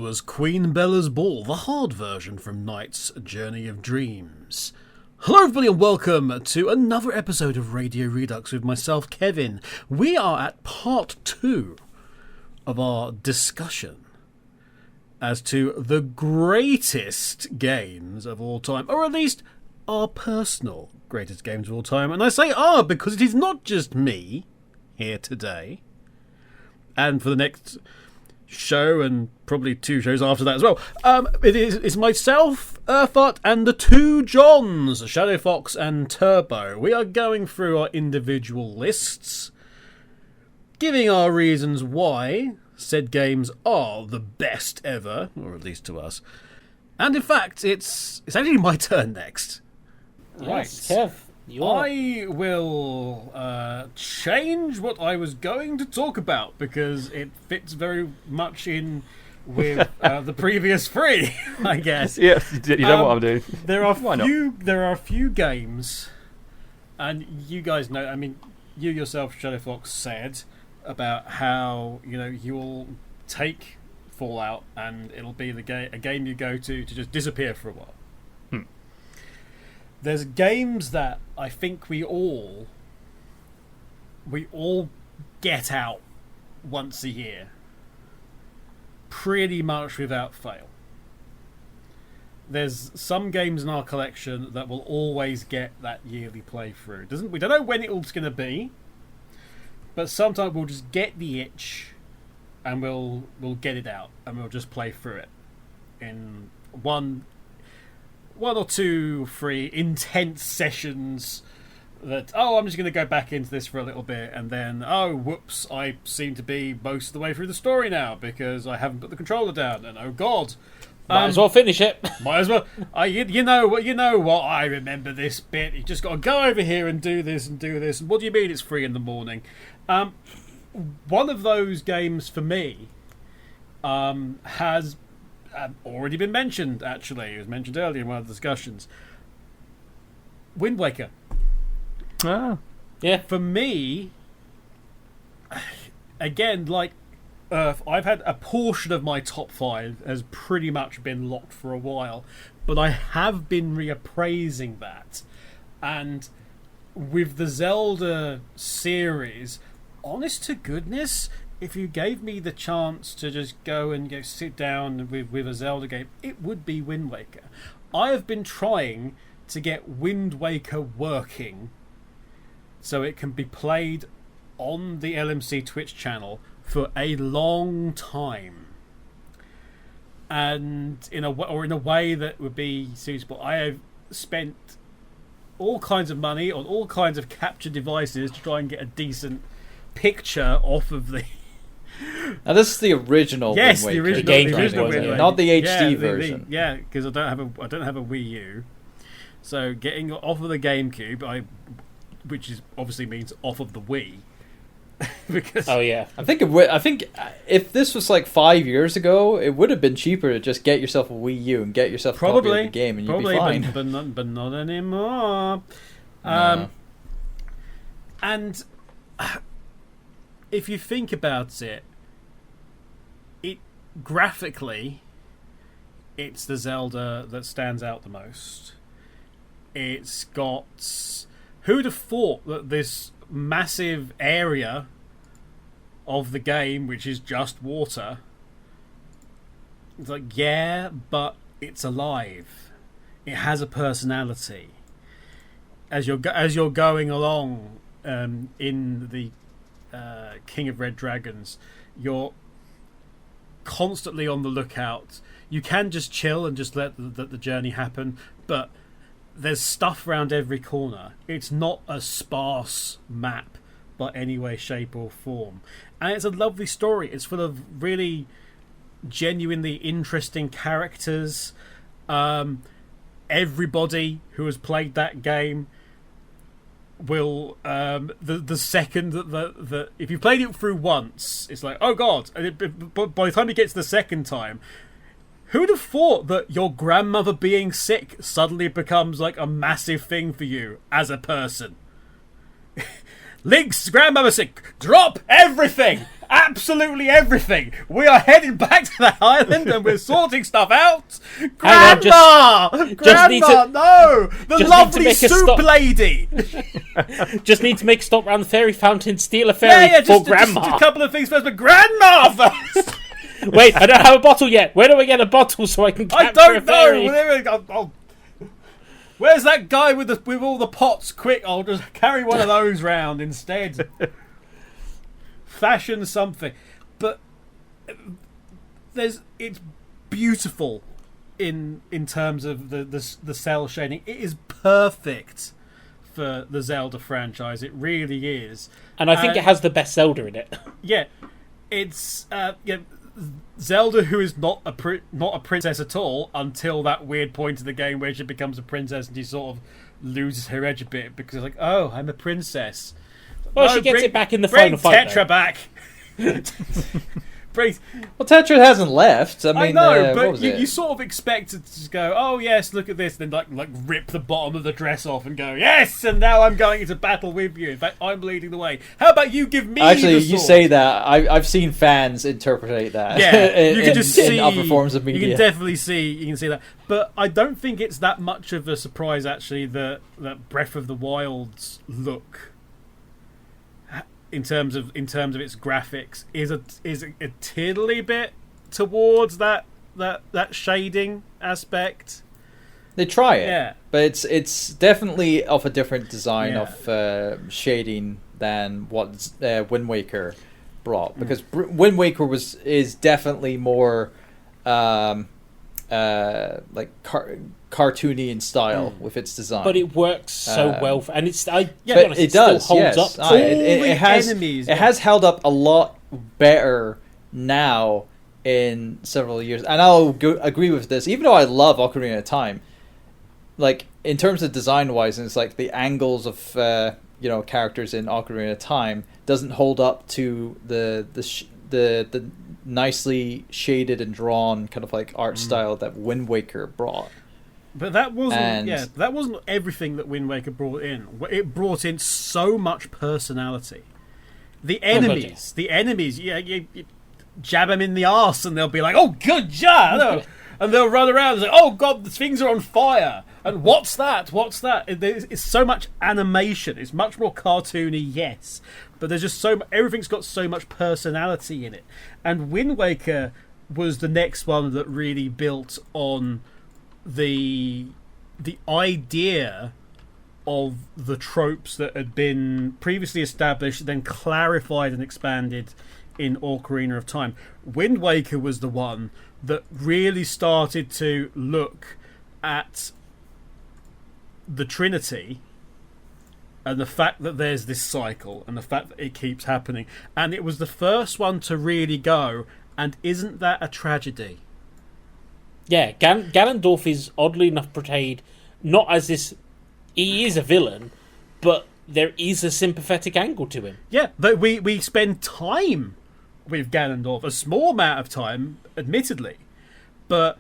was Queen Bella's Ball, the hard version from Knight's Journey of Dreams. Hello everybody and welcome to another episode of Radio Redux with myself, Kevin. We are at part 2 of our discussion as to the greatest games of all time, or at least our personal greatest games of all time. And I say "our" because it is not just me here today, and for the next show and probably 2 shows after that as well. It's myself, Urfut, and the 2 Johns, Shadow Fox and Turbo. We are going through our individual lists, giving our reasons why said games are the best ever, or at least to us. And in fact, it's actually my turn next. Yes, Right. Kev, I will change what I was going to talk about because it fits very much in with the previous 3, I guess. Yes, you know what I'm doing. There are Why not? there are a few games, and you guys know. I mean, you yourself, Shadow Fox, said about how you'll take Fallout and it'll be a game you go to just disappear for a while. There's games that I think we all get out once a year, pretty much without fail. There's some games in our collection that will always get that yearly playthrough. We don't know when it's going to be, but sometimes we'll just get the itch and we'll get it out and we'll just play through it in one or 2, 3 intense sessions that, I'm just going to go back into this for a little bit, and then, whoops, I seem to be most of the way through the story now because I haven't put the controller down, and oh god. might as well finish it. Might as well. You know what? I remember this bit. You just got to go over here and do this and do this. And what do you mean it's 3 a.m? One of those games for me has already been mentioned, actually. It was mentioned earlier in one of the discussions. Wind Waker. Ah. Yeah. For me, again, like I've had a portion of my top 5 has pretty much been locked for a while, but I have been reappraising that. And with the Zelda series, honest to goodness, if you gave me the chance to just go and sit down with a Zelda game, it would be Wind Waker. I have been trying to get Wind Waker working so it can be played on the LMC Twitch channel for a long time, and in a way that would be suitable. I have spent all kinds of money on all kinds of capture devices to try and get a decent picture off of the. Now this is the original Yes, Wind the Waker, original Wind Waker. not the HD version. Yeah, because I don't have a Wii U, so getting off of the GameCube, which is obviously means off of the Wii, because Oh yeah. I think if this was like 5 years ago, it would have been cheaper to just get yourself a Wii U and get yourself a copy of the game, and you'd be fine. But not anymore. No. And if you think about it, graphically, it's the Zelda that stands out the most. It's got... Who'd have thought that this massive area of the game, which is just water, it's like, yeah, but it's alive. It has a personality. As you're going along in the King of Red Dragons, you're constantly on the lookout. You can just chill and just let the journey happen, but there's stuff around every corner. It's not a sparse map by any way, shape or form, and it's a lovely story. It's full of really genuinely interesting characters. Everybody who has played that game will the second that if you played it through once, it's like, oh god, and by the time you get to the second time, who'd have thought that your grandmother being sick suddenly becomes like a massive thing for you as a person? Link's grandmother sick, drop everything absolutely everything. We are heading back to the island and we're sorting stuff out. Grandma! Grandma, no! The lovely soup lady! Just need to make a stop around the fairy fountain, steal a fairy for Grandma. Just a couple of things first, but Grandma first! Wait, I don't have a bottle yet. Where do I get a bottle so I can capture a fairy? I don't know. Where's that guy with all the pots? Quick, I'll just carry one of those round instead. Fashion something. But it's beautiful in terms of the cell shading. It is perfect for the Zelda franchise. It really is. And I think it has the best Zelda in it. Yeah. It's Zelda, who is not a princess at all until that weird point in the game where she becomes a princess and she sort of loses her edge a bit because like, oh, I'm a princess. Well, she gets it back in the final fight. Tetra back. Well, Tetra hasn't left. I know, but you sort of expect it to just go, oh yes, look at this, and then like rip the bottom of the dress off and go, yes, and now I'm going into battle with you. In fact, I'm leading the way. How about you give me Actually, the sword? You say that. I've seen fans interpret that. Yeah, you can just see in other forms of media. You can definitely see that. But I don't think it's that much of a surprise actually that Breath of the Wild's look, in terms of its graphics, is a tiddly bit towards that shading aspect. They try it, yeah, but it's definitely of a different design of shading than what Wind Waker brought, because Wind Waker is definitely more like cartoony in style with its design, but it works so well, and it's honest, it does still holds up. It has held up a lot better now in several years, and I'll agree with this. Even though I love Ocarina of Time, like in terms of design wise, and it's like the angles of characters in Ocarina of Time doesn't hold up to the nicely shaded and drawn kind of like art style that Wind Waker brought. But that wasn't everything that Wind Waker brought in. It brought in so much personality. The enemies, you jab them in the arse and they'll be like, "Oh, good job," and they'll run around and say, "Oh God, the things are on fire." And what's that? It's so much animation. It's much more cartoony, yes, but there's just everything's got so much personality in it. And Wind Waker was the next one that really built on the idea of the tropes that had been previously established, then clarified and expanded in Ocarina of Time. Wind Waker was the one that really started to look at the Trinity and the fact that there's this cycle and the fact that it keeps happening. And it was the first one to really go, and isn't that a tragedy? Yeah, Ganondorf is oddly enough portrayed not as this. He is a villain, but there is a sympathetic angle to him. Yeah, but we spend time with Ganondorf, a small amount of time, admittedly, but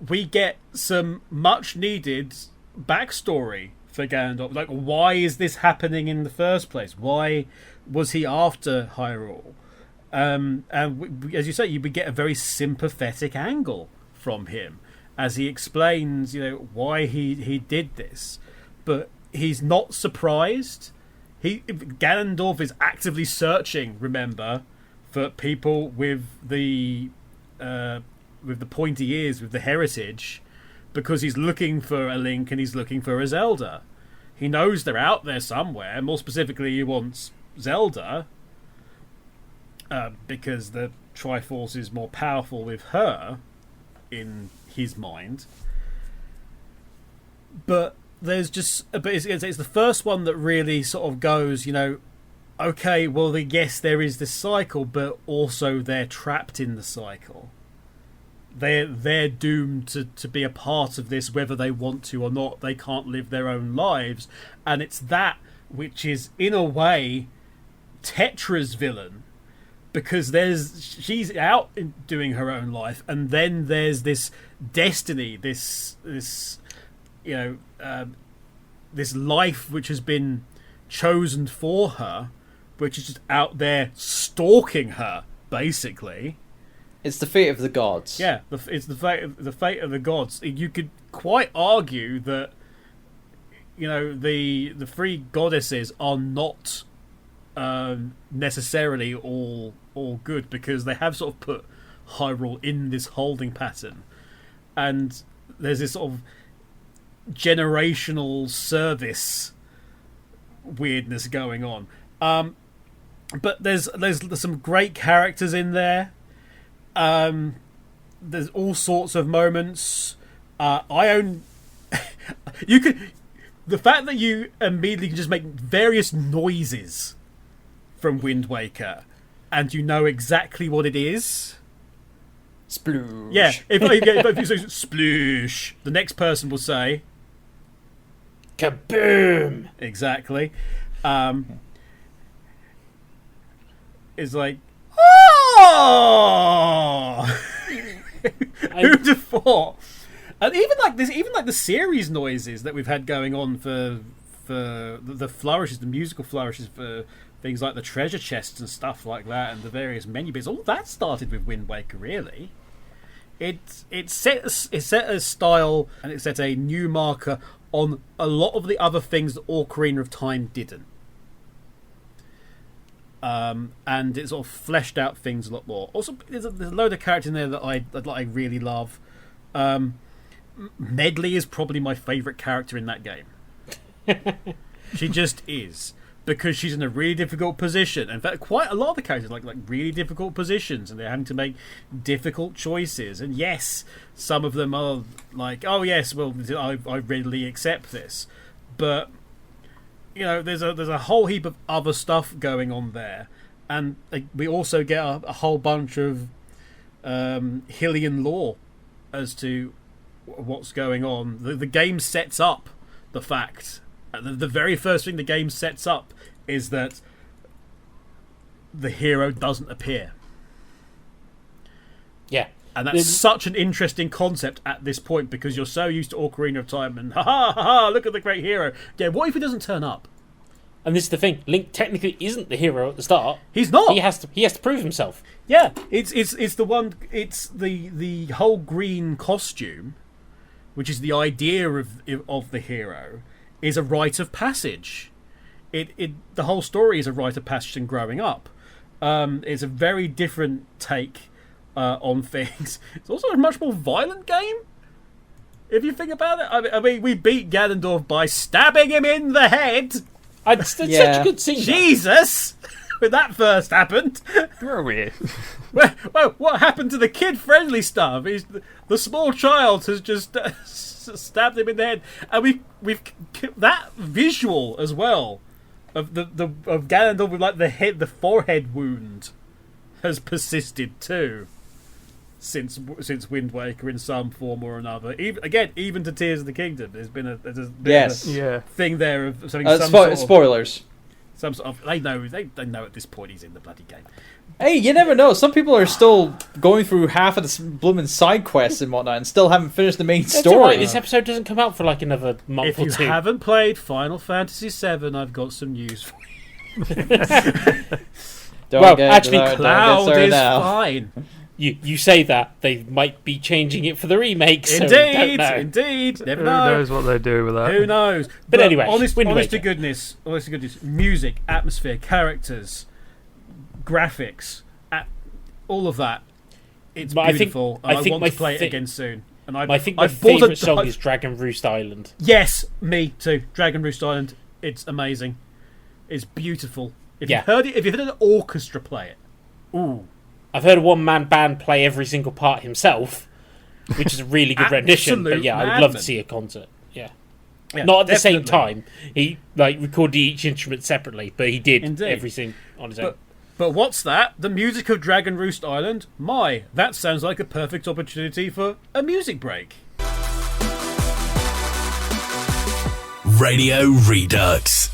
we get some much needed backstory for Ganondorf. Like, why is this happening in the first place? Why was he after Hyrule? And as you say, we get a very sympathetic angle from him as he explains, why he did this. But he's not surprised. Ganondorf is actively searching, remember, for people with the pointy ears, with the heritage, because he's looking for a Link and he's looking for a Zelda. He knows they're out there somewhere. More specifically, he wants Zelda, because the Triforce is more powerful with her in his mind. But it's the first one that really sort of goes, okay, well, yes, there is this cycle, but also they're trapped in the cycle. They're doomed to be a part of this, whether they want to or not. They can't live their own lives, and it's that which is, in a way, Tetra's villain, because she's out doing her own life, and then there's this destiny, this life which has been chosen for her, which is just out there stalking her basically. It's the fate of the gods. Yeah, it's the fate of the gods. You could quite argue that, you know, the three goddesses are not necessarily all good, because they have sort of put Hyrule in this holding pattern, and there's this sort of generational service weirdness going on. But there's some great characters in there. There's all sorts of moments. You could, the fact that you immediately can just make various noises from Wind Waker, and you know exactly what it is. Sploosh. Yeah, if you say sploosh, the next person will say Kaboom. Exactly. It's like, oh, who'd have thought? And even like the series noises that we've had going on for the flourishes, the musical flourishes for things like the treasure chests and stuff like that, and the various menu bits. All that started with Wind Waker, really. It set a style, and it set a new marker on a lot of the other things that Ocarina of Time didn't. And it sort of fleshed out things a lot more. Also, there's a load of characters in there that I really love. Medley is probably my favourite character in that game. She just is. Because she's in a really difficult position. In fact, quite a lot of the characters like really difficult positions, and they're having to make difficult choices. And yes, some of them are like, oh yes, well, I readily accept this. But you know, there's a whole heap of other stuff going on there, and we also get a whole bunch of Hylian lore as to what's going on. The game sets up the fact. The very first thing the game sets up is that the hero doesn't appear. Yeah. And that's such an interesting concept at this point, because you're so used to Ocarina of Time and ha, look at the great hero. Yeah, what if he doesn't turn up? And this is the thing, Link technically isn't the hero at the start. He's not. He has to prove himself. Yeah, it's the whole green costume, which is the idea of the hero, is a rite of passage. The whole story is a rite of passage and growing up. It's a very different take on things. It's also a much more violent game, if you think about it. I mean, we beat Ganondorf by stabbing him in the head. It's such a good scene. Jesus! When that first happened. Where are we? Well, what happened to the kid-friendly stuff? The small child has just stabbed him in the head, and we've that visual as well of of Ganondorf with like the forehead wound has persisted too since Wind Waker in some form or another. Even to Tears of the Kingdom, there's been a thing there of something. Spoilers. Some sort of, they know at this point he's in the bloody game. Hey, you never know. Some people are still going through half of the blooming side quests and whatnot, and still haven't finished the main story. Right. This episode doesn't come out for like another month or two. If you haven't played Final Fantasy VII, I've got some news for you. Cloud is fine. You say that, they might be changing it for the remake. So Indeed. Never know. Who knows what they do with that? Who knows? But anyway, honest to goodness, music, atmosphere, characters, graphics, all of that. It's beautiful. I want to play it again soon. And I think my favourite song is Dragon Roost Island. Yes, me too. Dragon Roost Island. It's amazing. It's beautiful. If you've heard an orchestra play it, ooh. I've heard a one-man band play every single part himself, which is a really good rendition. But yeah, I would love to see a concert. Yeah not at the same time. He recorded each instrument separately, but he did everything on his own. But what's that? The music of Dragon Roost Island? That sounds like a perfect opportunity for a music break. Radio Redux.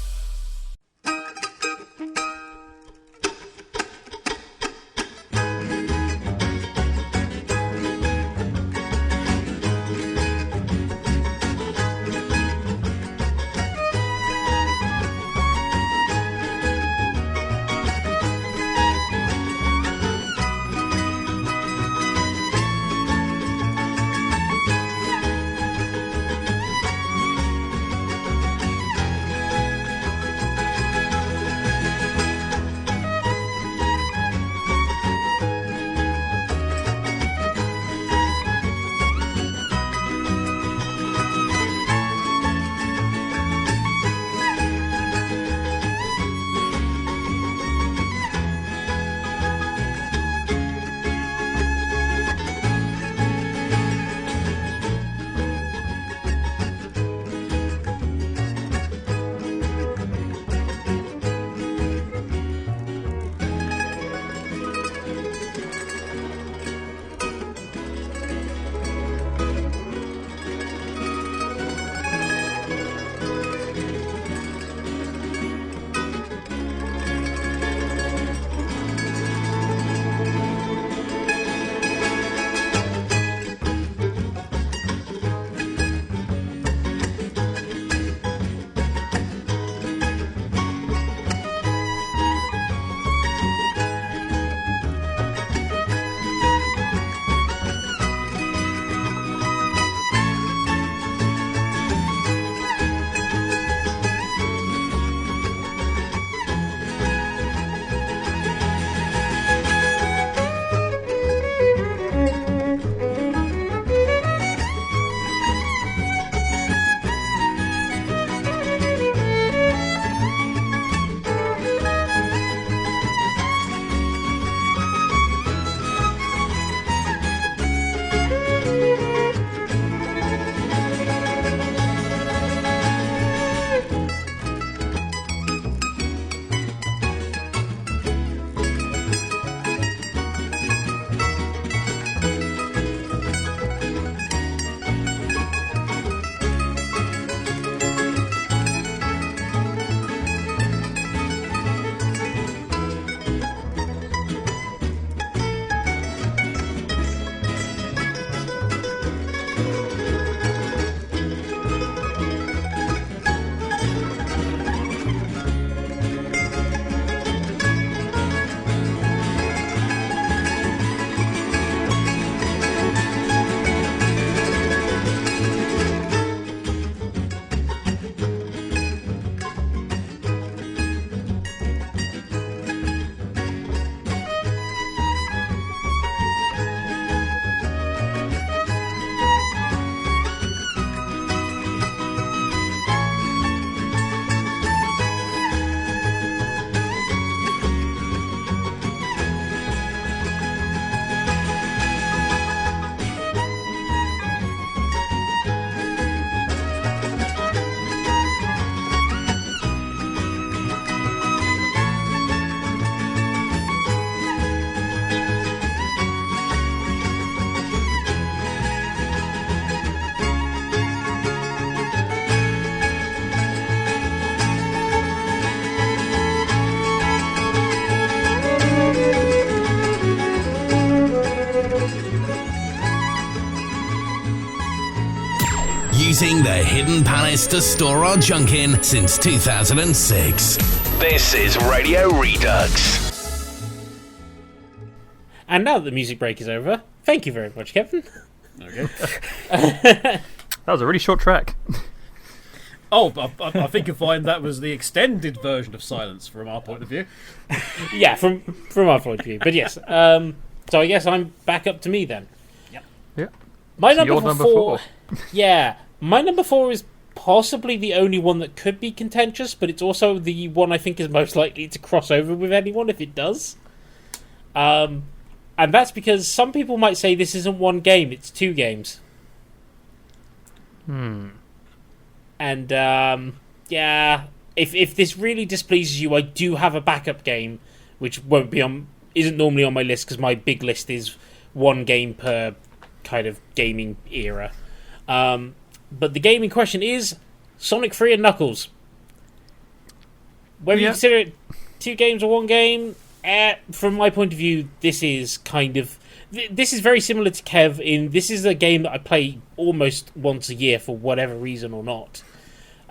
using the Hidden Palace to store our junk in since 2006. This is Radio Redux. And now that the music break is over, thank you very much, Kevin. Okay. That was a really short track. Oh, I think you'll find that was the extended version of silence from our point of view. Yeah, from our point of view. But yes, so I guess I'm back up to me then. Yep. My So number your four. Yeah, my number 4 is possibly the only one that could be contentious, but it's also the one I think is most likely to cross over with anyone if it does. And that's because some people might say this isn't one game, it's 2 games. And, yeah, if this really displeases you, I do have a backup game, which isn't normally on my list, because my big list is 1 game per kind of gaming era. But the game in question is Sonic 3 and Knuckles. Whether you consider it 2 games or 1 game, from my point of view, this is this is very similar to Kev this is a game that I play almost once a year for whatever reason or not.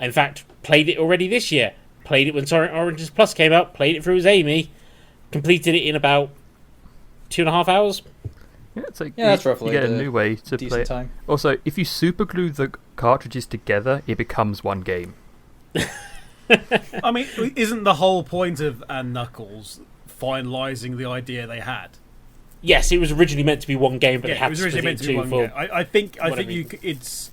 In fact, played it already this year. Played it when Sonic Origins Plus came out. Played it through as Amy. Completed it in about 2.5 hours. Yeah, it's like that's roughly you get a new way to play it. Time. Also, if you super glue the cartridges together, it becomes 1 game. I mean, isn't the whole point of Knuckles finalising the idea they had? Yes, it was originally meant to be 1 game, but it had was to split originally it meant to be into 1 for game. I think it's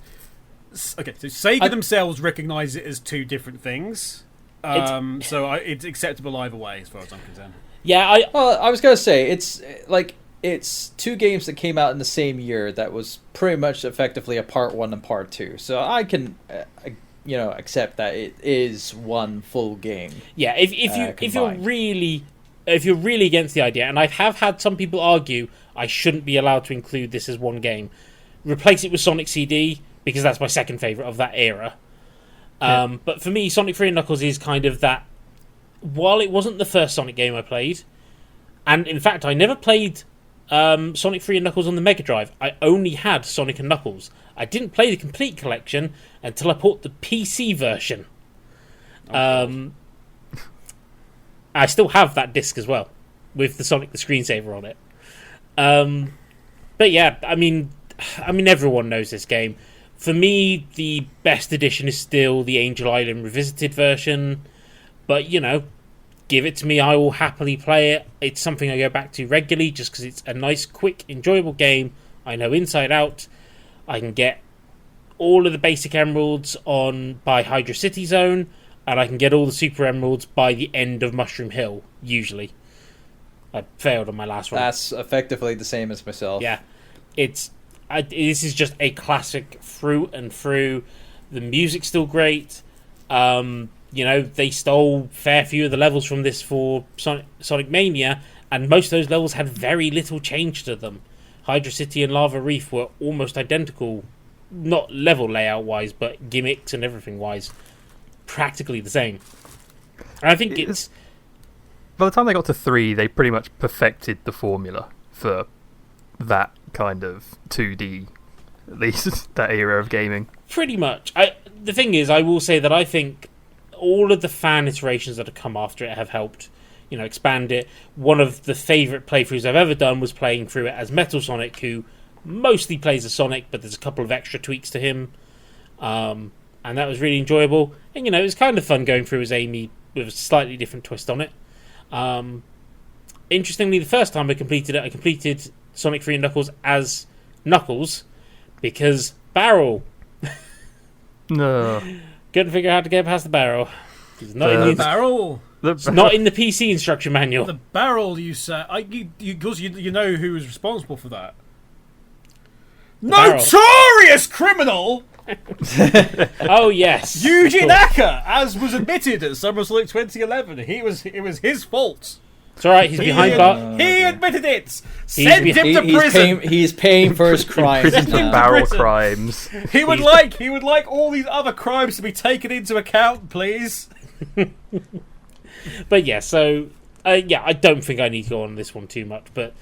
okay. So Sega themselves recognise it as 2 different things, so it's acceptable either way as far as I'm concerned. Yeah, I was gonna say it's 2 games that came out in the same year that was pretty much effectively a part 1 and part 2. So I can accept that it is 1 full game. Yeah, if you're really against the idea, and I have had some people argue I shouldn't be allowed to include this as 1 game, replace it with Sonic CD, because that's my second favourite of that era. But for me, Sonic 3 and Knuckles is kind of that. While it wasn't the first Sonic game I played, and in fact I never played Sonic 3 and Knuckles on the Mega Drive, I only had Sonic and Knuckles. I didn't play the complete collection until I bought the PC version. I still have that disc as well, with the Sonic the screensaver on it. But yeah, I mean, everyone knows this game. For me, the best edition is still the Angel Island Revisited version. But, give it to me, I will happily play it. It's something I go back to regularly just because it's a nice, quick, enjoyable game. I know inside out. I can get all of the basic emeralds by Hydra City Zone, and I can get all the super emeralds by the end of Mushroom Hill, usually. I failed on my last one. That's effectively the same as myself. Yeah. This is just a classic through and through. The music's still great. They stole a fair few of the levels from this for Sonic Mania, and most of those levels had very little change to them. Hydra City and Lava Reef were almost identical, not level layout-wise, but gimmicks and everything-wise, practically the same. And I think it's... By the time they got to 3, they pretty much perfected the formula for that kind of 2D, at least that era of gaming. Pretty much. The thing is, I will say that I think all of the fan iterations that have come after it have helped, expand it. One of the favourite playthroughs I've ever done was playing through it as Metal Sonic, who mostly plays as Sonic, but there's a couple of extra tweaks to him. And that was really enjoyable. And, it was kind of fun going through as Amy with a slightly different twist on it. Interestingly, the first time I completed Sonic 3 and Knuckles as Knuckles, because Barrel. No. Couldn't figure out how to get past the barrel. It's not in the barrel. It's not in the PC instruction manual. The barrel, you say? You know who was responsible for that? Notorious criminal. Oh yes, Yuji Naka, as was admitted at SummerSlam 2011. It was his fault. It's alright, he's behind bars. He admitted it. Send him to prison. He's paying for his crimes. Prison for barrel crimes. He would like all these other crimes to be taken into account, please. But yeah, so I don't think I need to go on this one too much. But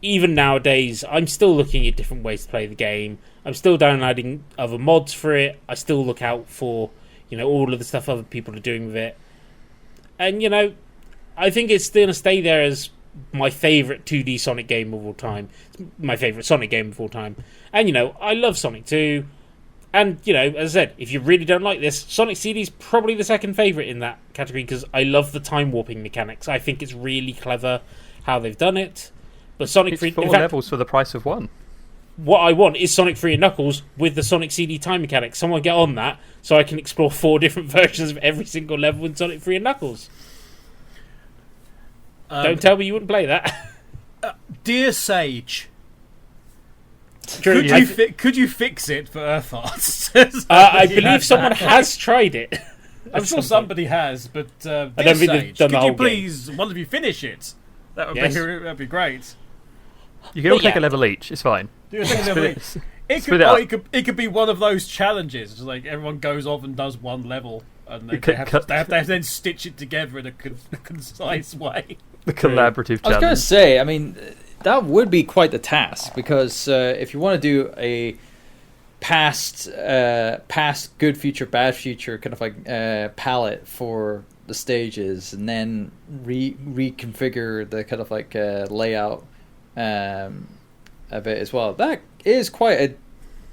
even nowadays, I'm still looking at different ways to play the game. I'm still downloading other mods for it. I still look out for, all of the stuff other people are doing with it. And, I think it's going to stay there as my favourite 2D Sonic game of all time. It's my favourite Sonic game of all time. And, I love Sonic 2. And, as I said, if you really don't like this, Sonic CD is probably the second favourite in that category because I love the time warping mechanics. I think it's really clever how they've done it. But Sonic 3... 4 levels for the price of 1. What I want is Sonic 3 and Knuckles with the Sonic CD time mechanics. Someone get on that so I can explore 4 different versions of every single level in Sonic 3 and Knuckles. Don't tell me you wouldn't play that. Dear Sage... True. Could you fix it for Earthhearts? I believe someone has tried it. I'm sure somebody has, but I don't think they've done the whole could you please, one of you, finish it? That'd be great. You can all take a level each. It's fine. It could be one of those challenges. It's like everyone goes off and does one level, and they have to then stitch it together in a concise way. The collaborative challenge. I was going to say, I mean, that would be quite the task, because if you want to do a past, good future, bad future kind of like palette for the stages, and then reconfigure the kind of like layout a bit as well, that is quite a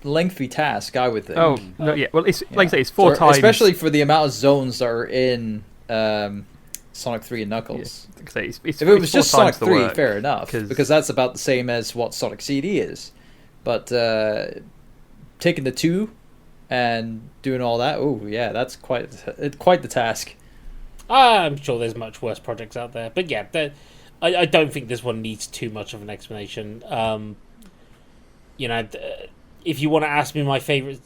lengthy task, I would think. Oh, no, yeah. Well, it's like I say, it's 4 times. Especially for the amount of zones that are in Sonic 3 and Knuckles. Yeah. If it was just Sonic 3, fair enough, because that's about the same as what Sonic CD is. But taking the 2 and doing all that, oh yeah, that's quite the task. I'm sure there's much worse projects out there, but yeah, I don't think this one needs too much of an explanation. If you want to ask me my favorite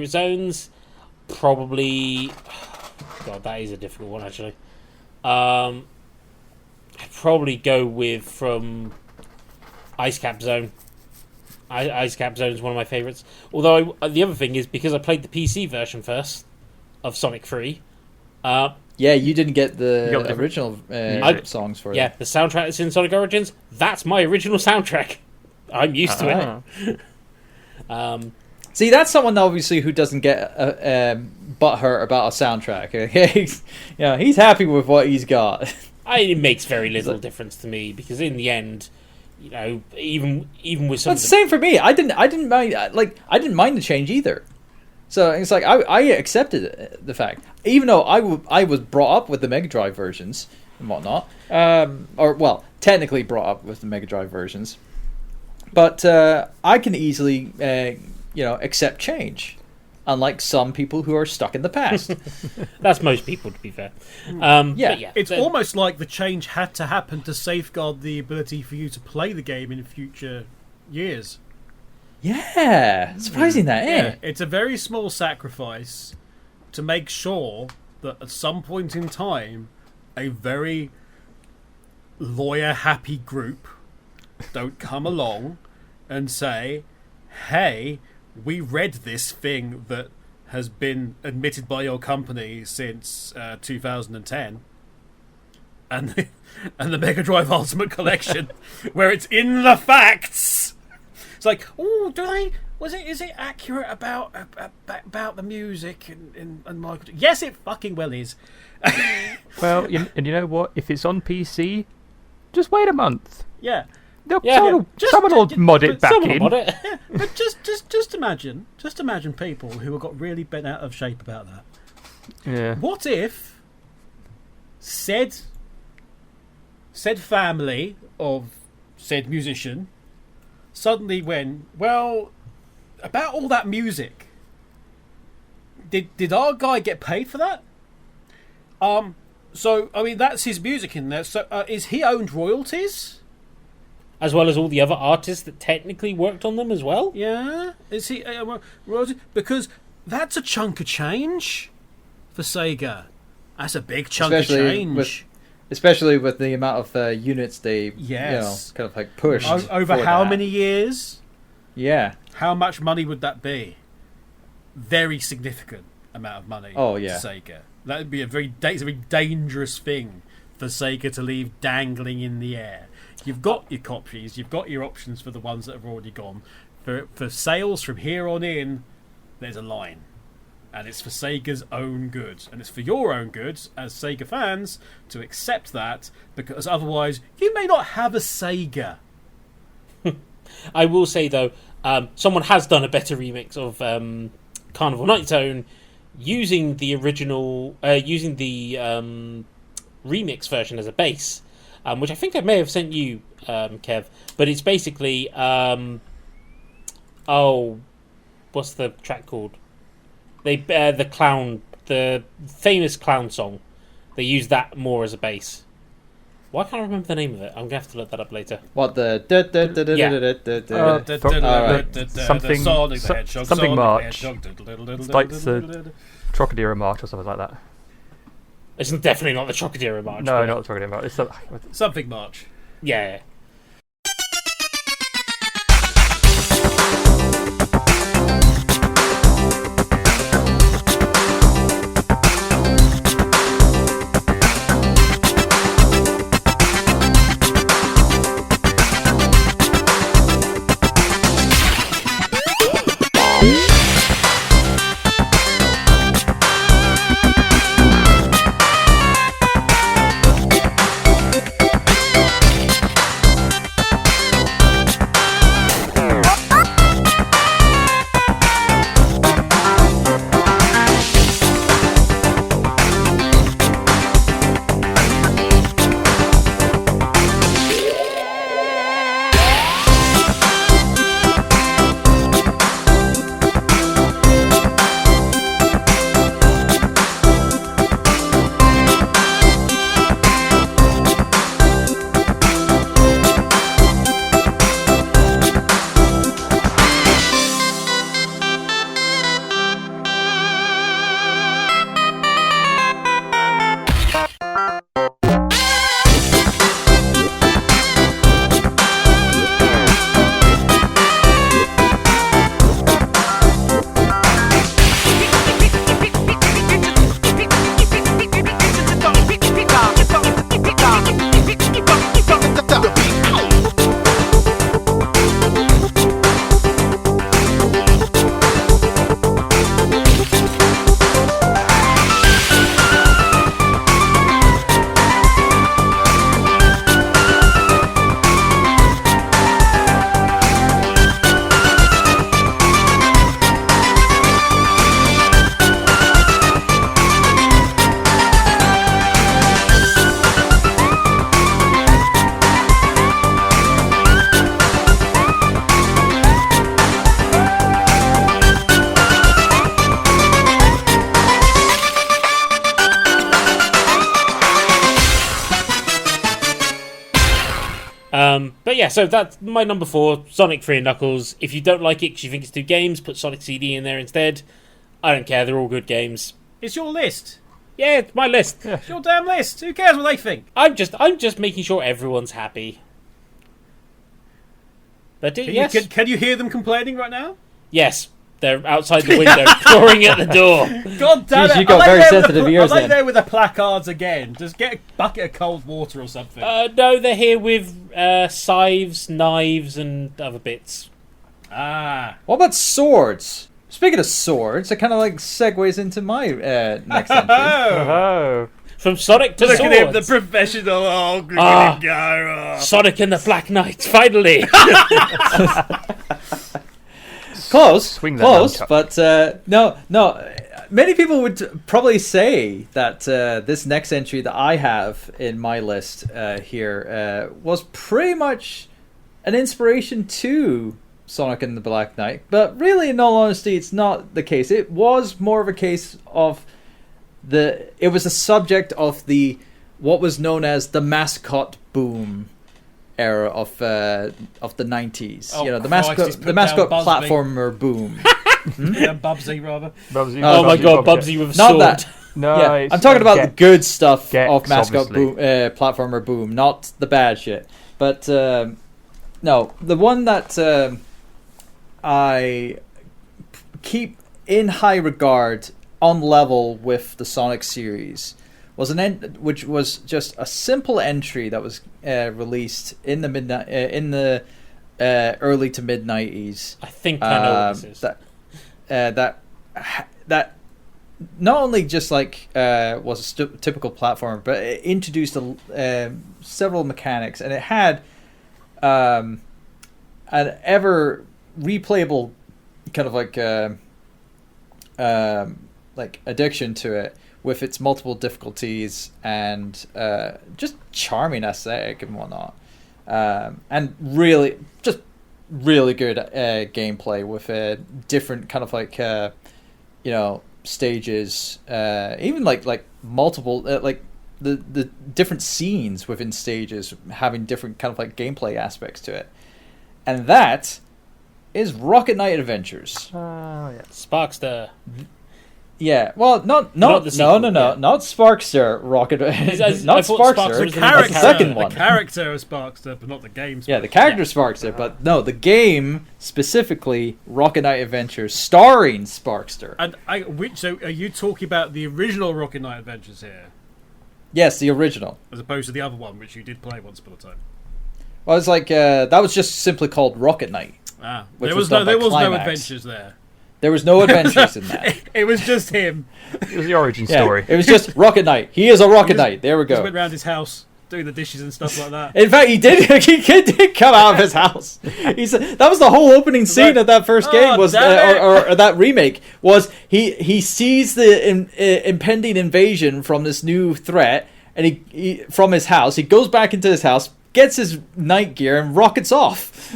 zones, probably. God, that is a difficult one actually. I'd probably go with from Ice Cap Zone. Ice Cap Zone is one of my favourites. Although the other thing is, because I played the PC version first of Sonic 3. Yeah, you didn't get the original songs for it. Yeah, the soundtrack that's in Sonic Origins, that's my original soundtrack. I'm used to it. See, that's someone obviously who doesn't get butthurt about a soundtrack. He's happy with what he's got. It makes very little difference to me, because in the end, even with some. It's the same for me. I didn't mind. I didn't mind the change either. So it's like I accepted the fact, even though I was brought up with the Mega Drive versions and whatnot, technically brought up with the Mega Drive versions, but I can easily accept change, unlike some people who are stuck in the past. That's most people, to be fair. It's almost like the change had to happen to safeguard the ability for you to play the game in future years. Yeah, surprising that, eh? Yeah, it's a very small sacrifice to make sure that at some point in time, a very lawyer-happy group don't come along and say, hey, we read this thing that has been admitted by your company since 2010, and the Mega Drive Ultimate Collection, where it's in the facts. It's like, is it accurate about the music and Michael? Yes, it fucking well is. Well, and you know what? If it's on PC, just wait a month. Yeah. Someone will mod it back in. Yeah, but just imagine people who have got really bent out of shape about that. Yeah. What if said family of said musician suddenly went, well, about all that music, did our guy get paid for that? So I mean, that's his music in there. So is he owned royalties? As well as all the other artists that technically worked on them as well? Yeah. Is he royalties? Because that's a chunk of change for Sega. That's a big chunk of change. Especially with the amount of units they kind of like pushed. Over how many years? Yeah. How much money would that be? Very significant amount of money to Sega. That would be it's a very dangerous thing for Sega to leave dangling in the air. You've got your copies, you've got your options for the ones that have already gone. For sales from here on in, there's a line. And it's for Sega's own good. And it's for your own good, as Sega fans, to accept that, because otherwise you may not have a Sega. I will say, though, someone has done a better remix of Carnival Night Zone using the original, using the remix version as a bass, which I think I may have sent you, Kev. But it's basically, what's the track called? The famous clown song. They use that more as a bass. Why can't I remember the name of it? I'm gonna have to look that up later. What the something march? It's like the Trocadero March or something like that. It's definitely not the Trocadero March. No, not the Trocadero March. It's something March. Yeah. But yeah, so that's my number 4, Sonic 3 and Knuckles. If you don't like it because you think it's 2 games, put Sonic CD in there instead. I don't care, they're all good games. It's your list. Yeah, it's my list. Yeah. It's your damn list. Who cares what they think? I'm just making sure everyone's happy. But can you hear them complaining right now? Yes. They're outside the window, clawing at the door. God damn it! You got very sensitive ears. Are they there with the placards again? Just get a bucket of cold water or something. No, they're here with scythes, knives, and other bits. Ah. What about swords? Speaking of swords, it kind of like segues into my next entry. Oh. From Sonic to Look swords. at him, the professional. Oh, look at him go. Oh. Sonic and the Black Knight, finally. Close, but no. Many people would probably say that this next entry that I have in my list here was pretty much an inspiration to Sonic and the Black Knight, but really, in all honesty, it's not the case. It was more of a case of it was a subject of what was known as the mascot boom era of the 90s. Oh, you know, the mascot platformer boom. Yeah, Bubsy rather. Bubsy. Oh my god, Bubsy with a sword. Not that. No, yeah, I'm talking about the good stuff Gex, of mascot boom, platformer boom, not the bad shit. But no, the one that I keep in high regard, on level with the Sonic series, which was just a simple entry that was released in the early to mid 90s. I think I know what this is. That not only just like was a typical platformer, but it introduced several mechanics, and it had an ever replayable kind of like addiction to it, with its multiple difficulties and just charming aesthetic and whatnot, and really good gameplay with different kind of like stages, even like multiple like the different scenes within stages having different kind of like gameplay aspects to it, and that is Rocket Knight Adventures. Sparkster. Yeah, well, not Sparkster Rocket, not Sparkster. The second one. The character of Sparkster, but not the game. Sparkster. Yeah, the character Sparkster, but no, the game specifically Rocket Knight Adventures, starring Sparkster. And so are you talking about the original Rocket Knight Adventures here? Yes, the original, as opposed to the other one, which you did play once upon a time. Well, it's like that was just simply called Rocket Knight. There was no adventures there. There was no adventures in that. It was just him. It was the origin story. It was just Rocket Knight. He is a Rocket Knight. There we go. He went around his house doing the dishes and stuff like that. In fact, he did. He did come out of his house. That was the whole opening scene of that first game, was or that remake. Was he sees the impending invasion from this new threat, and he from his house. He goes back into his house, gets his night gear, and rockets off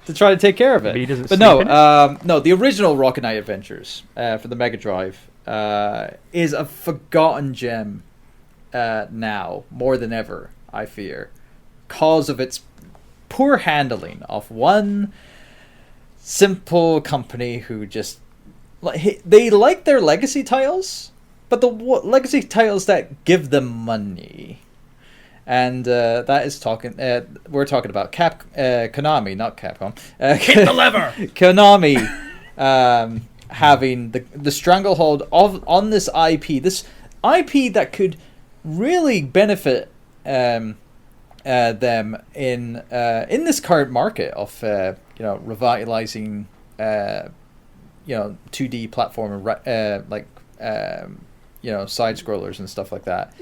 to try to take care of it. But no, the original Rocket Knight Adventures for the Mega Drive is a forgotten gem now, more than ever, I fear, because of its poor handling of one simple company who just they like their legacy titles, but the legacy titles that give them money. And that is we're talking about Konami, not Capcom. Hit the lever! Konami having the stranglehold on this IP. This IP that could really benefit them in this current market of revitalizing 2D platformer side scrollers and stuff like that.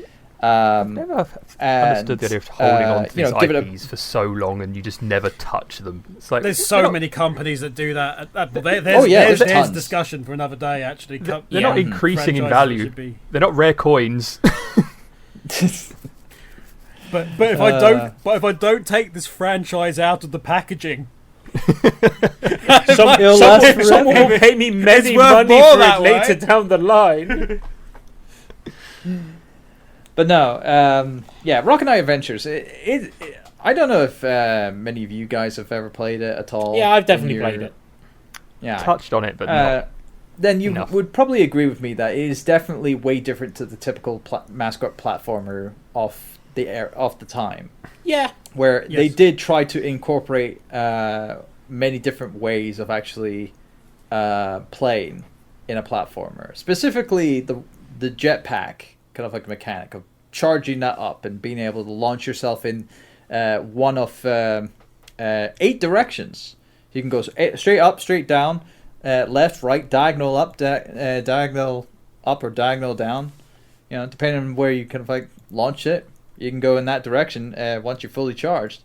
I've never understood the idea of holding on to these IPs for so long and you just never touch them. It's like there's so many companies that do that. There's discussion for another day. Actually, they're not increasing in value. They're not rare coins. but if I don't take this franchise out of the packaging, someone will pay me many money for it later down the line. But no, Rocket Knight Adventures. I don't know if many of you guys have ever played it at all. Yeah, I've definitely played it. Yeah, touched on it, but not. Then you enough. Would probably agree with me that it is definitely way different to the typical mascot platformer of the time. Yeah, where they did try to incorporate many different ways of actually playing in a platformer. Specifically, the jetpack kind of like mechanic of charging that up and being able to launch yourself in one of 8 directions. You can go straight up, straight down, left, right, diagonal up, diagonal up, or diagonal down. Depending on where you kind of like launch it, you can go in that direction once you're fully charged.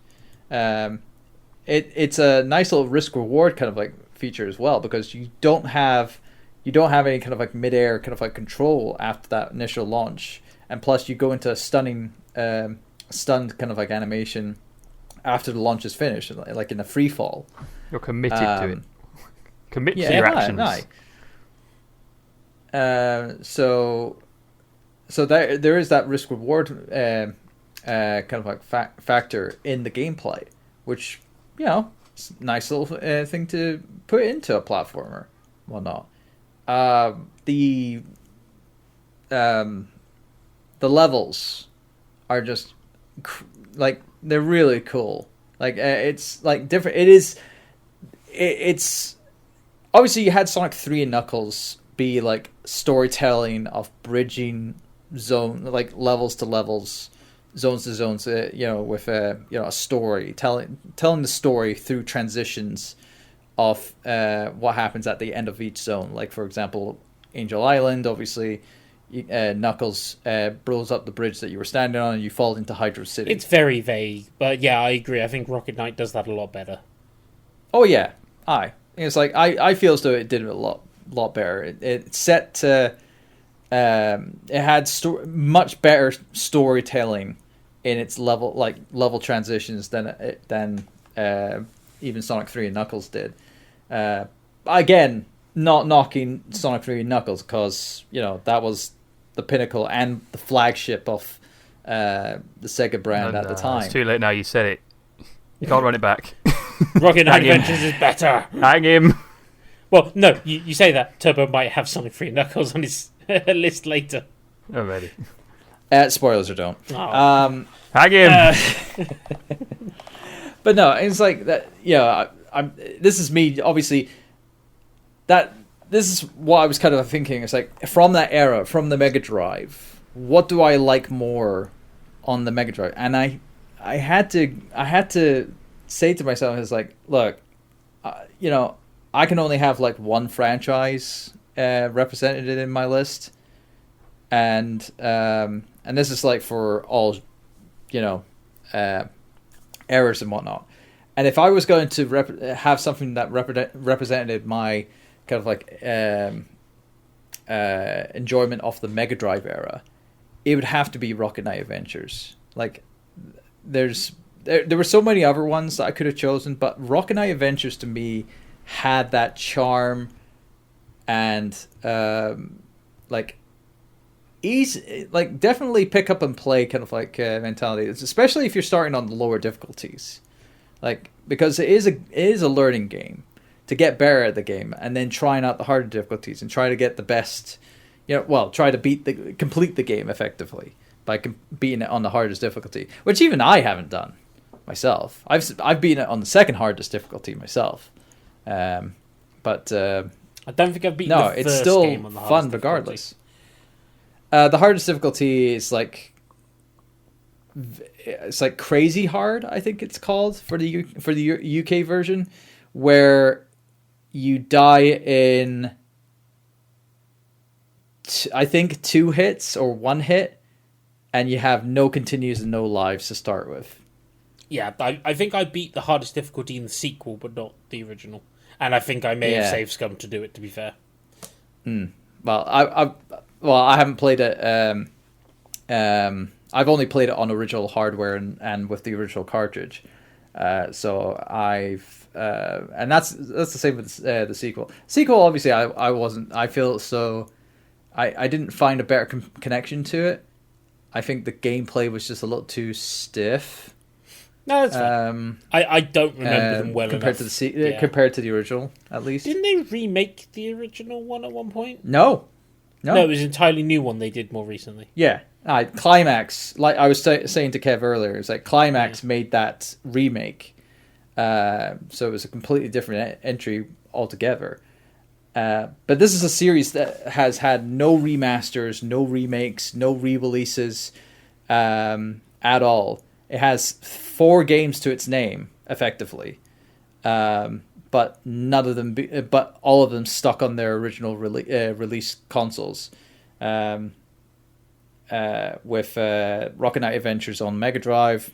It's a nice little risk reward kind of like feature as well, because you don't have any kind of like mid-air kind of like control after that initial launch, and plus you go into a stunned kind of like animation after the launch is finished, like in a free fall. You're committed to it. Commit to your actions. So there is that risk reward kind of like factor in the gameplay, which it's a nice little thing to put into a platformer, whatnot. The levels are just like they're really cool. Like it's like different. It's obviously you had Sonic 3 and Knuckles be like storytelling of bridging zone, like levels to levels, zones to zones, with a story, telling the story through transitions of what happens at the end of each zone. Like, for example, Angel Island, obviously, Knuckles blows up the bridge that you were standing on and you fall into Hydro City. It's very vague, but yeah, I agree. I think Rocket Knight does that a lot better. Oh yeah, it's like I feel as though it did it a lot better. It set to it had much better storytelling in its level transitions than even Sonic 3 and Knuckles did. Again, not knocking Sonic 3 and Knuckles, because that was the pinnacle and the flagship of the Sega brand at the time. It's too late now. You said it. You can't run it back. Rocket Knight Adventures is better. Hang him. Well, no, you say that. Turbo might have Sonic 3 and Knuckles on his list later. Oh, maybe. Spoilers or don't. Oh. Hang him. But no, it's like that. This is me, obviously. This is what I was kind of thinking. It's like, from that era, from the Mega Drive, what do I like more on the Mega Drive? And I had to say to myself, it's like, look, I can only have like one franchise represented in my list, and this is like for all errors and whatnot. And if I was going to have something that represented my kind of like enjoyment of the Mega Drive era, it would have to be Rocket Knight Adventures. Like, there were so many other ones that I could have chosen, but Rocket Knight Adventures to me had that charm and definitely pick up and play kind of like mentality, especially if you're starting on the lower difficulties, like, because it is a learning game to get better at the game, and then trying out the harder difficulties and try to get the best, try to complete the game effectively by beating it on the hardest difficulty, which even I haven't done myself. I've beaten it on the second hardest difficulty myself, but I don't think I've beaten the first it's still game on the fun regardless. The hardest difficulty is like crazy hard, I think it's called, for the UK version, where you die in I think 2 hits or 1 hit, and you have no continues and no lives to start with. Yeah, I think I beat the hardest difficulty in the sequel, but not the original. And I think I may have saved scum to do it, to be fair. Well, I haven't played it. I've only played it on original hardware and with the original cartridge. So I've and that's the same with the sequel. Sequel, obviously, I wasn't. I feel so. I didn't find a better connection to it. I think the gameplay was just a little too stiff. No, that's fine. I don't remember them well compared enough. Compared to the original, at least. Didn't they remake the original one at one point? No, it was an entirely new one they did more recently. Yeah, Climax, like I was saying to Kev earlier, it's like Climax made that remake, so it was a completely different entry altogether. But this is a series that has had no remasters, no remakes, no re-releases at all. It has 4 games to its name, effectively, but none of them, but all of them stuck on their original release consoles. With Rocket Knight Adventures on Mega Drive,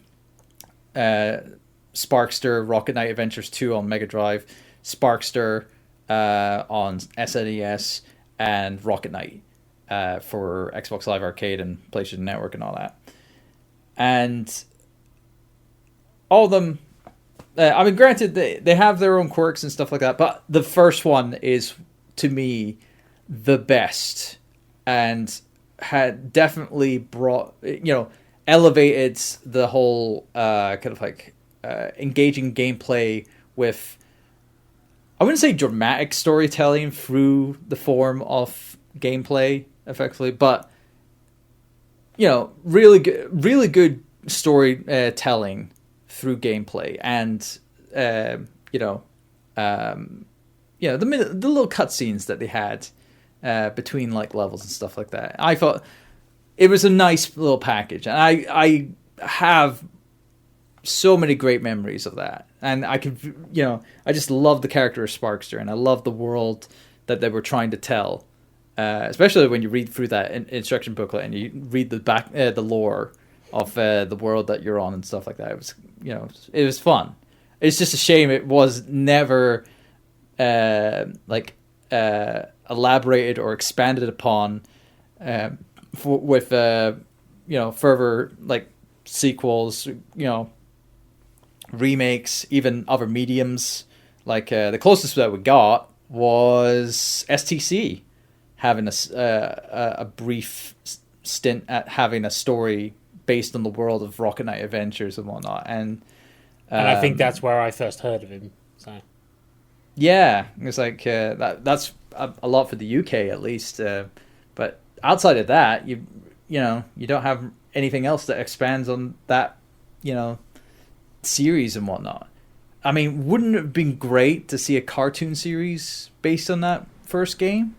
Sparkster, Rocket Knight Adventures 2 on Mega Drive, Sparkster on SNES, and Rocket Knight for Xbox Live Arcade and PlayStation Network and all that. And all of them, I mean, granted, they have their own quirks and stuff like that, but the first one is, to me, the best, and had definitely elevated the whole kind of like engaging gameplay with, I wouldn't say dramatic storytelling through the form of gameplay effectively, but really good storytelling through gameplay, and the little cutscenes that they had between like levels and stuff like that. I thought it was a nice little package, and I have so many great memories of that. And I could, I just love the character of Sparkster, and I love the world that they were trying to tell. Especially when you read through that instruction booklet and you read the lore of the world that you're on and stuff like that. It was, it was fun. It's just a shame it was never elaborated or expanded upon with further like sequels, remakes, even other mediums. Like the closest that we got was STC having a brief stint at having a story based on the world of Rocket Knight Adventures and whatnot, and I think that's where I first heard of him. So yeah, it's like that's a lot for the UK at least, but outside of that, you don't have anything else that expands on that series and whatnot. I mean, wouldn't it have been great to see a cartoon series based on that first game?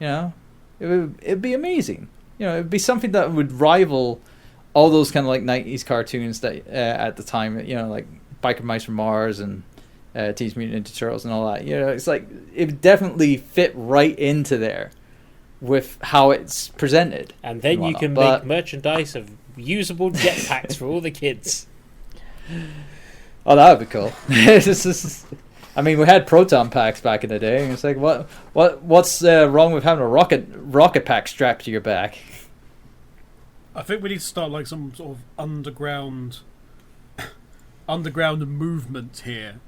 It'd be amazing. It'd be something that would rival all those kind of like 90s cartoons that at the time, like Biker Mice from Mars and Teenage Mutant Ninja Turtles and all that. It's like it would definitely fit right into there with how it's presented. And then you can make merchandise of usable jetpacks for all the kids. Oh, that would be cool. I mean, we had proton packs back in the day. And it's like, what's wrong with having a rocket pack strapped to your back? I think we need to start like some sort of underground movement here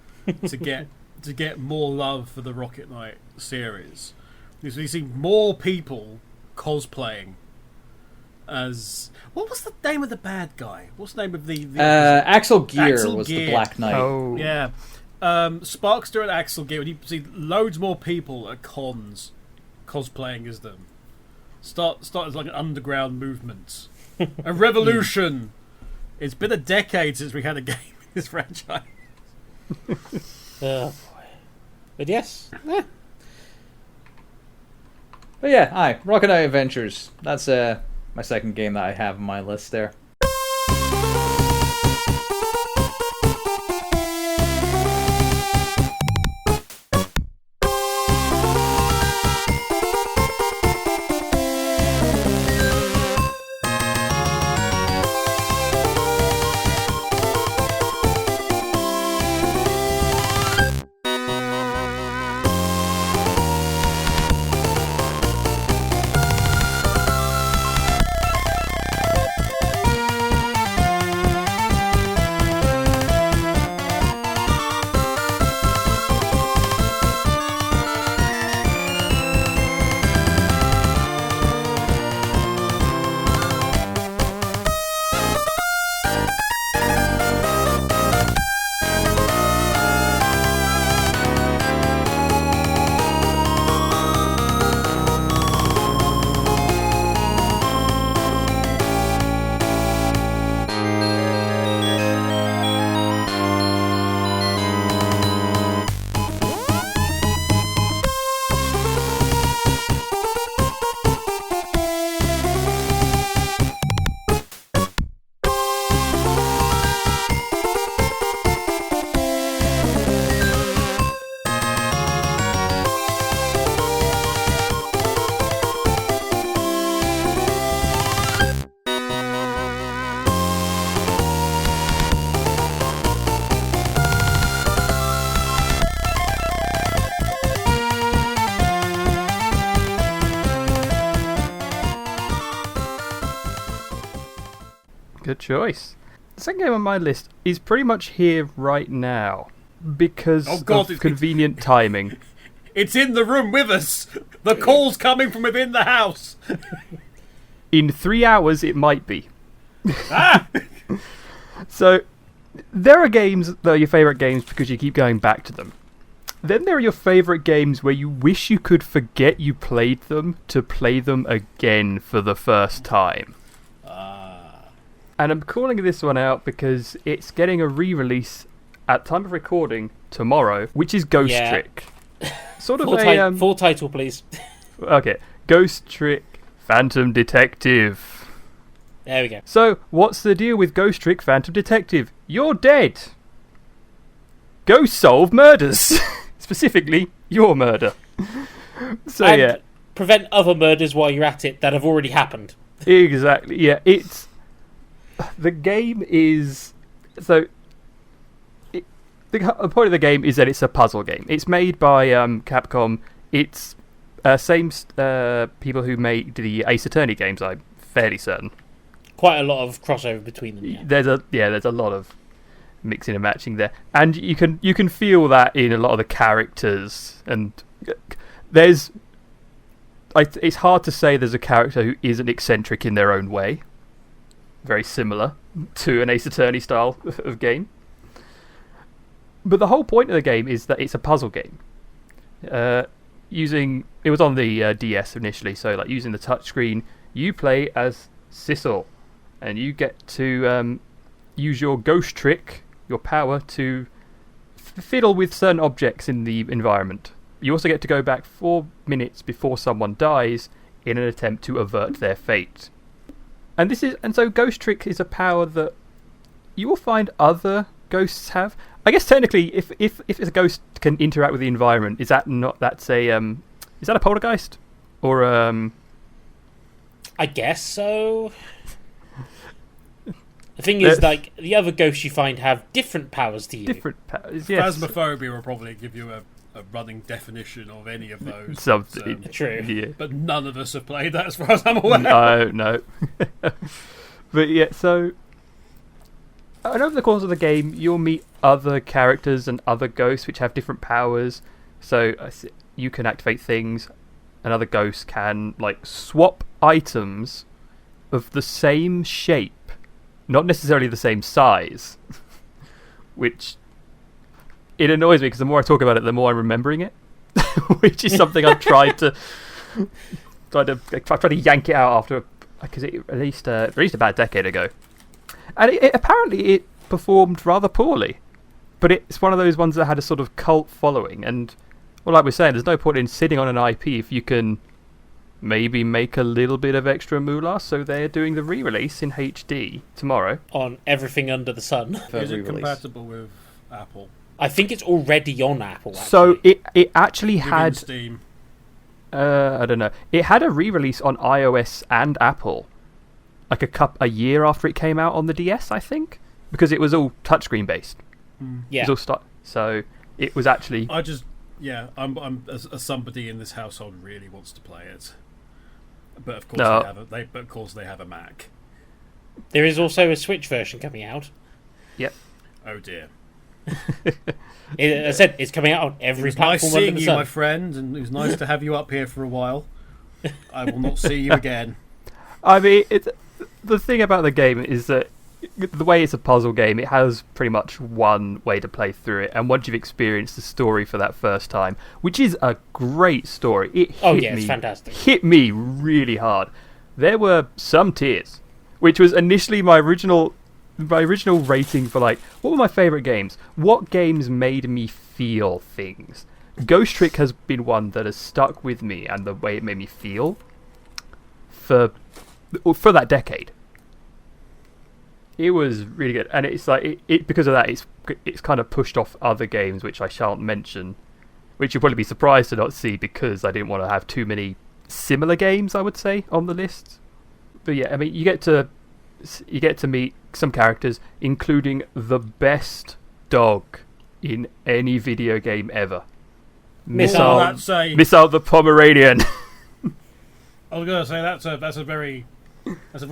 to get more love for the Rocket Knight series. Because we see more people cosplaying as, what was the name of the bad guy? What's the name of the Axel Gear was the Black Knight. Oh yeah. Sparkster and Axel Gear, and you see loads more people at cons cosplaying as them. Start as like an underground movement, a revolution. It's been a decade since we had a game in this franchise. Boy. But yes, But yeah, Rocket Knight Adventures. That's my second game that I have on my list there. Good choice. The second game on my list is pretty much here right now because of convenient timing. It's in the room with us. The call's coming from within the house. In 3 hours, it might be. Ah! So, there are games that are your favourite games because you keep going back to them. Then there are your favourite games where you wish you could forget you played them to play them again for the first time. And I'm calling this one out because it's getting a re-release at time of recording tomorrow, which is Ghost Trick. Sort of full title, please. Okay, Ghost Trick Phantom Detective. There we go. So, what's the deal with Ghost Trick Phantom Detective? You're dead. Go solve murders. Specifically, your murder. So, and prevent other murders while you're at it that have already happened. Exactly, yeah. The game is... So, the point of the game is that it's a puzzle game. It's made by Capcom. It's same people who made the Ace Attorney games, I'm fairly certain. Quite a lot of crossover between them. Yeah. There's a lot of mixing and matching there, and you can feel that in a lot of the characters. And it's hard to say there's a character who isn't eccentric in their own way. Very similar to an Ace Attorney style of game. But the whole point of the game is that it's a puzzle game. It was on the DS initially, so like using the touchscreen, you play as Sissel, and you get to use your ghost trick, your power, to fiddle with certain objects in the environment. You also get to go back 4 minutes before someone dies in an attempt to avert their fate. And so ghost trick is a power that you will find other ghosts have. I guess technically, if a ghost can interact with the environment, is that a poltergeist or I guess so. The thing is, like, the other ghosts you find have different powers to you. Different powers, yes. Phasmophobia will probably give you a running definition of any of those. True. Yeah. But none of us have played that as far as I'm aware. No. But yeah, so... And over the course of the game, you'll meet other characters and other ghosts which have different powers. So you can activate things, and other ghosts can like swap items of the same shape, not necessarily the same size. Which it annoys me because the more I talk about it, the more I'm remembering it, which is something I've tried to yank it out after, because it released about a decade ago. And apparently it performed rather poorly. But it's one of those ones that had a sort of cult following. And, well, like we're saying, there's no point in sitting on an IP if you can maybe make a little bit of extra moolah. So they're doing the re-release in HD tomorrow. On everything under the sun. Is it compatible with Apple? I think it's already on Apple, actually. So it actually had... Steam. I don't know. It had a re-release on iOS and Apple. Like a year after it came out on the DS, I think, because it was all touchscreen based. Yeah. It was all so it was actually. I'm as somebody in this household really wants to play it, but of course they have a Mac. There is also a Switch version coming out. Yep. Oh dear. I said it's coming out on every platform. Nice seeing you, my friend, and it was nice to have you up here for a while. I will not see you again. I mean, the thing about the game is that the way it's a puzzle game, it has pretty much one way to play through it. And once you've experienced the story for that first time, which is a great story, it's fantastic. Hit me really hard. There were some tears, which was initially my original rating for like, what were my favourite games? What games made me feel things? Ghost Trick has been one that has stuck with me, and the way it made me feel for that decade. It was really good, and it's like it because of that, it's kind of pushed off other games which I shan't mention, which you'll probably be surprised to not see because I didn't want to have too many similar games, I would say, on the list. But yeah, I mean, you get to meet some characters, including the best dog in any video game ever, Missile the Pomeranian. I was going to say that's a very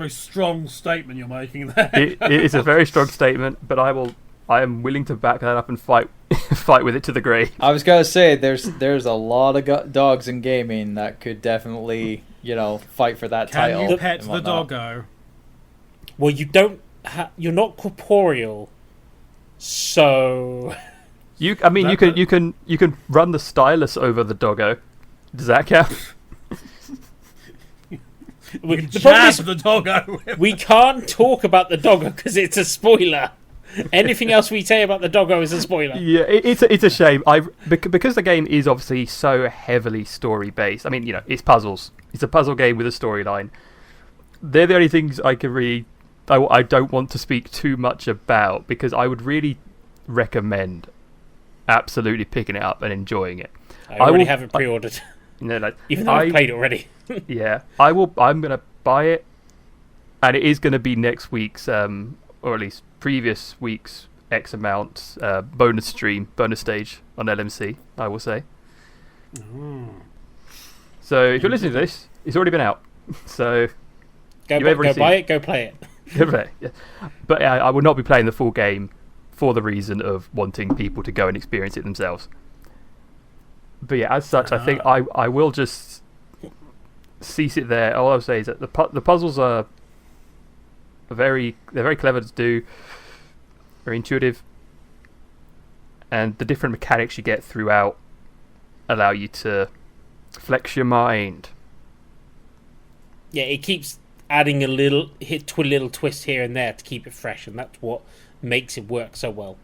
strong statement you're making there. It is a very strong statement, but I am willing to back that up and fight with it to the grave. I was going to say there's a lot of dogs in gaming that could definitely fight for that title. Can you pet the doggo? Well, you're not corporeal, so you can run the stylus over the doggo. Does that count? The problem is, the doggo. We can't talk about the doggo because it's a spoiler. Anything else we say about the doggo is a spoiler. Yeah, it's a shame. Because the game is obviously so heavily story based. I mean, it's puzzles. It's a puzzle game with a storyline. they're the only things I can really. I don't want to speak too much about because I would really recommend absolutely picking it up and enjoying it. I already have it pre-ordered. Even though I've played it already. Yeah, I will. I'm going to buy it, and it is going to be next week's, or at least previous week's X amount bonus stage on LMC. I will say. So if you're listening to this, it's already been out. So go buy it, go play it. Yeah. But I will not be playing the full game for the reason of wanting people to go and experience it themselves. But yeah, as such, I think I will just cease it there. All I'll say is that the puzzles are they're very clever to do, very intuitive, and the different mechanics you get throughout allow you to flex your mind. Yeah, it keeps adding a little twist here and there to keep it fresh, and that's what makes it work so well.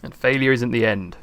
And failure isn't the end.